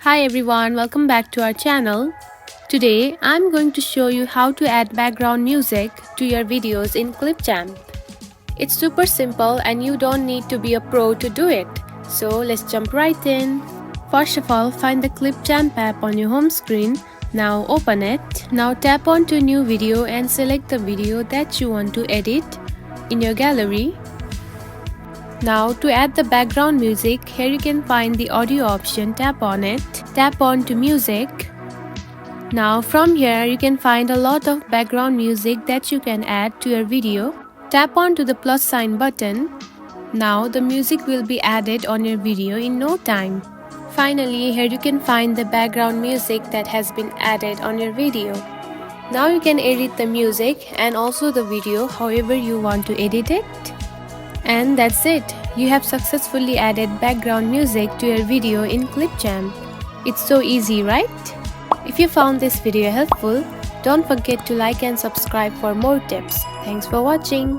Hi everyone, welcome back to our channel. Today I'm going to show you how to add background music to your videos in Clipchamp. It's super simple and you don't need to be a pro to do it. So let's jump right in. First of all, find the Clipchamp app on your home screen. Now open it. Now tap on to new video and select the video that you want to edit in your gallery. Now to add the background music, here you can find the audio option, tap on it, tap on to music. Now from here you can find a lot of background music that you can add to your video. Tap on to the plus sign button. Now the music will be added on your video in no time. Finally, here you can find the background music that has been added on your video. Now you can edit the music and also the video however you want to edit it. And that's it. You have successfully added background music to your video in Clipchamp. It's so easy, right? If you found this video helpful, don't forget to like and subscribe for more tips. Thanks for watching.